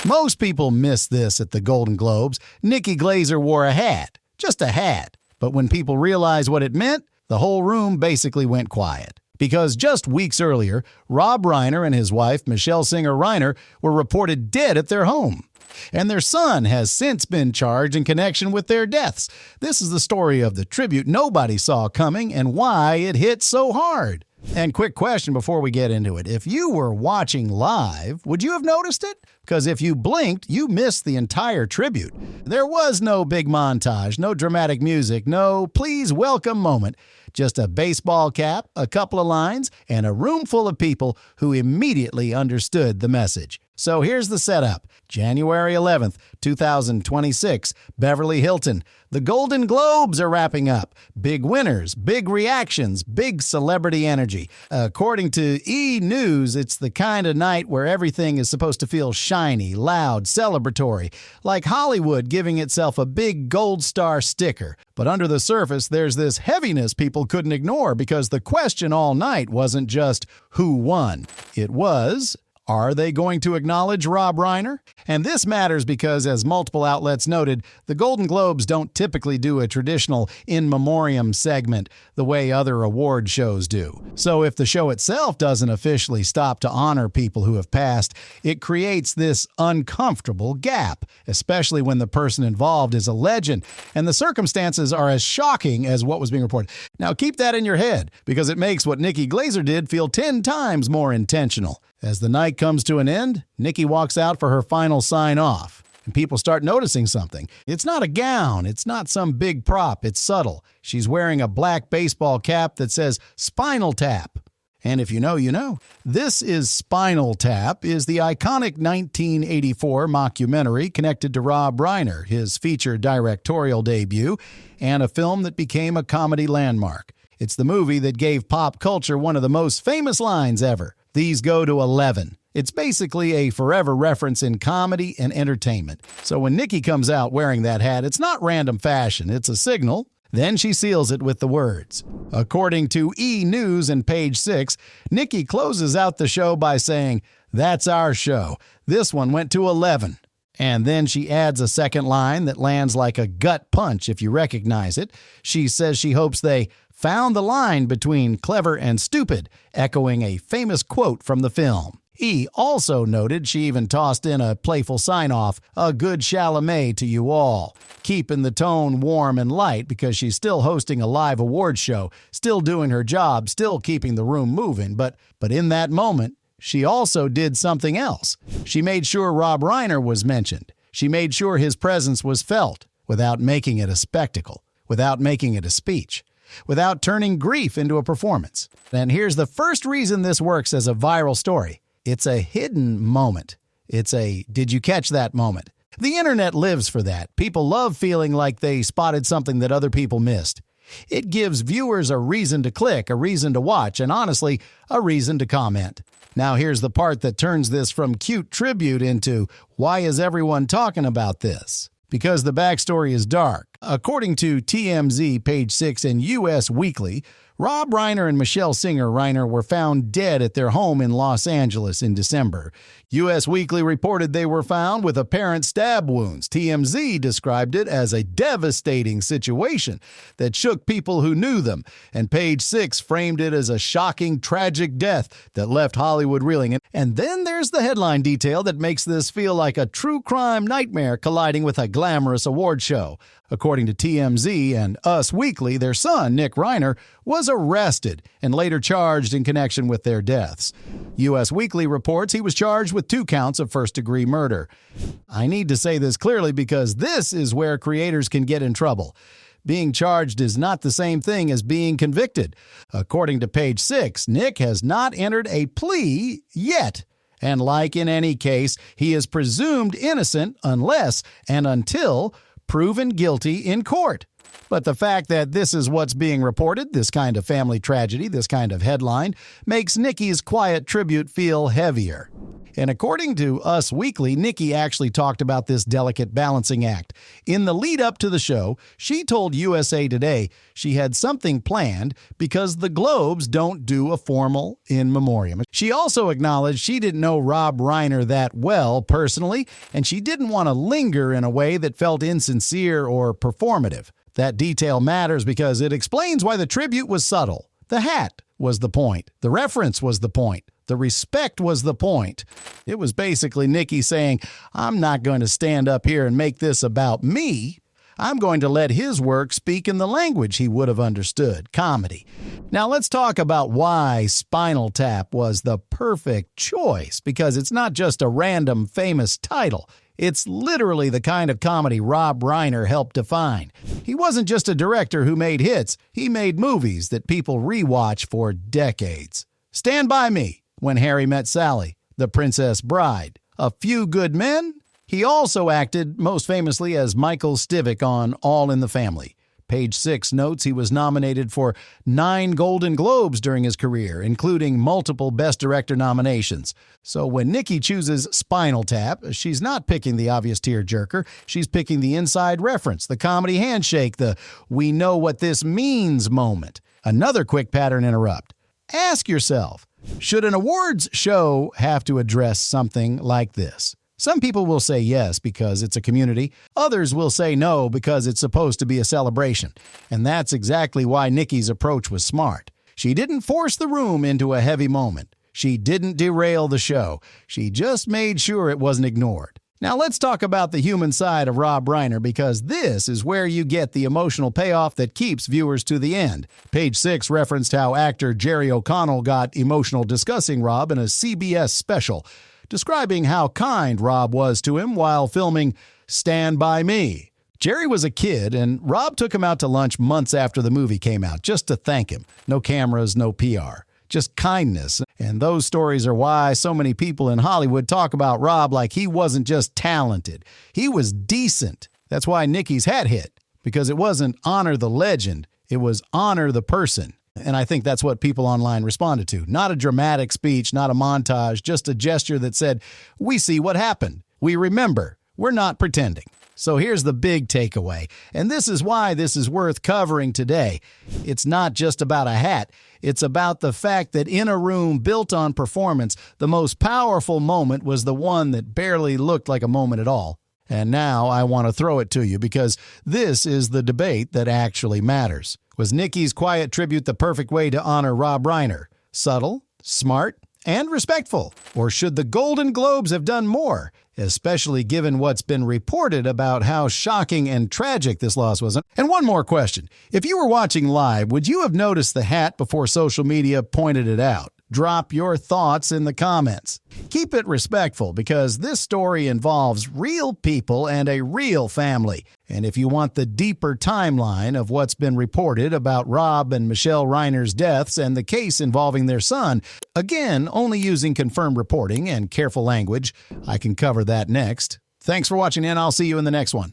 Most people miss this at the Golden Globes. Nikki Glaser wore a hat. Just a hat. But when people realized what it meant, the whole room basically went quiet. Because just weeks earlier, Rob Reiner and his wife, Michelle Singer Reiner, were reported dead at their home. And their son has since been charged in connection with their deaths. This is the story of the tribute nobody saw coming and why it hit so hard. And quick question before we get into it. If you were watching live, would you have noticed it? Because if you blinked, you missed the entire tribute. There was no big montage, no dramatic music, no please welcome moment. Just a baseball cap, a couple of lines, and a room full of people who immediately understood the message. So here's the setup. January 11th, 2026, Beverly Hilton. The Golden Globes are wrapping up. Big winners, big reactions, big celebrity energy. According to E! News, it's the kind of night where everything is supposed to feel shiny, loud, celebratory, like Hollywood giving itself a big gold star sticker. But under the surface, there's this heaviness people couldn't ignore because the question all night wasn't just who won. It was, are they going to acknowledge Rob Reiner? And this matters because, as multiple outlets noted, the Golden Globes don't typically do a traditional in memoriam segment the way other award shows do. So if the show itself doesn't officially stop to honor people who have passed, it creates this uncomfortable gap, especially when the person involved is a legend and the circumstances are as shocking as what was being reported. Now keep that in your head because it makes what Nikki Glaser did feel 10 times more intentional. As the night comes to an end, Nikki walks out for her final sign-off, and people start noticing something. It's not a gown. It's not some big prop. It's subtle. She's wearing a black baseball cap that says Spinal Tap. And if you know, you know. This is Spinal Tap is the iconic 1984 mockumentary connected to Rob Reiner, his feature directorial debut, and a film that became a comedy landmark. It's the movie that gave pop culture one of the most famous lines ever. These go to 11. It's basically a forever reference in comedy and entertainment. So when Nikki comes out wearing that hat, it's not random fashion, it's a signal. Then she seals it with the words. According to E! News and Page 6, Nikki closes out the show by saying, "That's our show. This one went to 11. And then she adds a second line that lands like a gut punch if you recognize it. She says she hopes they found the line between clever and stupid, echoing a famous quote from the film. E! also noted she even tossed in a playful sign-off, "A good Chalamet to you all," keeping the tone warm and light because she's still hosting a live award show, still doing her job, still keeping the room moving. But in that moment, she also did something else. She made sure Rob Reiner was mentioned. She made sure his presence was felt without making it a spectacle, without making it a speech, without turning grief into a performance. And here's the first reason this works as a viral story. It's a hidden moment. It's a did you catch that moment? The internet lives for that. People love feeling like they spotted something that other people missed. It gives viewers a reason to click, a reason to watch, and honestly, a reason to comment. Now here's the part that turns this from cute tribute into why is everyone talking about this? Because the backstory is dark. According to TMZ, Page 6, and US Weekly, Rob Reiner and Michelle Singer Reiner were found dead at their home in Los Angeles in December. US Weekly reported they were found with apparent stab wounds. TMZ described it as a devastating situation that shook people who knew them, and Page 6 framed it as a shocking, tragic death that left Hollywood reeling. And then there's the headline detail that makes this feel like a true crime nightmare colliding with a glamorous award show. According to TMZ and Us Weekly, their son, Nick Reiner, was arrested and later charged in connection with their deaths. US Weekly reports he was charged with 2 counts of first-degree murder. I need to say this clearly because this is where creators can get in trouble. Being charged is not the same thing as being convicted. According to Page 6, Nick has not entered a plea yet. And like in any case, he is presumed innocent unless and until proven guilty in court. But the fact that this is what's being reported, this kind of family tragedy, this kind of headline, makes Nikki's quiet tribute feel heavier. And according to Us Weekly, Nikki actually talked about this delicate balancing act. In the lead up to the show, she told USA Today she had something planned because the Globes don't do a formal in memoriam. She also acknowledged she didn't know Rob Reiner that well personally, and she didn't want to linger in a way that felt insincere or performative. That detail matters because it explains why the tribute was subtle. The hat was the point. The reference was the point. The respect was the point. It was basically Nikki saying, I'm not going to stand up here and make this about me. I'm going to let his work speak in the language he would have understood, comedy. Now let's talk about why Spinal Tap was the perfect choice, because it's not just a random famous title. It's literally the kind of comedy Rob Reiner helped define. He wasn't just a director who made hits. He made movies that people rewatch for decades. Stand By Me, When Harry Met Sally, The Princess Bride, A Few Good Men. He also acted most famously as Michael Stivic on All in the Family. Page 6 notes he was nominated for 9 Golden Globes during his career, including multiple Best Director nominations. So when Nikki chooses Spinal Tap, she's not picking the obvious tearjerker. She's picking the inside reference, the comedy handshake, the we know what this means moment. Another quick pattern interrupt. Ask yourself, should an awards show have to address something like this? Some people will say yes because it's a community. Others will say no because it's supposed to be a celebration. And that's exactly why Nikki's approach was smart. She didn't force the room into a heavy moment. She didn't derail the show. She just made sure it wasn't ignored. Now let's talk about the human side of Rob Reiner, because this is where you get the emotional payoff that keeps viewers to the end. Page 6 referenced how actor Jerry O'Connell got emotional discussing Rob in a CBS special, describing how kind Rob was to him while filming Stand By Me. Jerry was a kid, and Rob took him out to lunch months after the movie came out just to thank him. No cameras, no PR. Just kindness. And those stories are why so many people in Hollywood talk about Rob like he wasn't just talented. He was decent. That's why Nikki's hat hit, because it wasn't honor the legend. It was honor the person. And I think that's what people online responded to. Not a dramatic speech, not a montage, just a gesture that said, we see what happened. We remember. We're not pretending. So here's the big takeaway, and this is why this is worth covering today. It's not just about a hat. It's about the fact that in a room built on performance, the most powerful moment was the one that barely looked like a moment at all. And now I want to throw it to you, because this is the debate that actually matters. Was Nikki's quiet tribute the perfect way to honor Rob Reiner? Subtle, smart, and respectful? Or should the Golden Globes have done more, especially given what's been reported about how shocking and tragic this loss was? And one more question. If you were watching live, would you have noticed the hat before social media pointed it out? Drop your thoughts in the comments. Keep it respectful, because this story involves real people and a real family. And if you want the deeper timeline of what's been reported about Rob and Michelle Reiner's deaths and the case involving their son, again, only using confirmed reporting and careful language, I can cover that next. Thanks for watching, and I'll see you in the next one.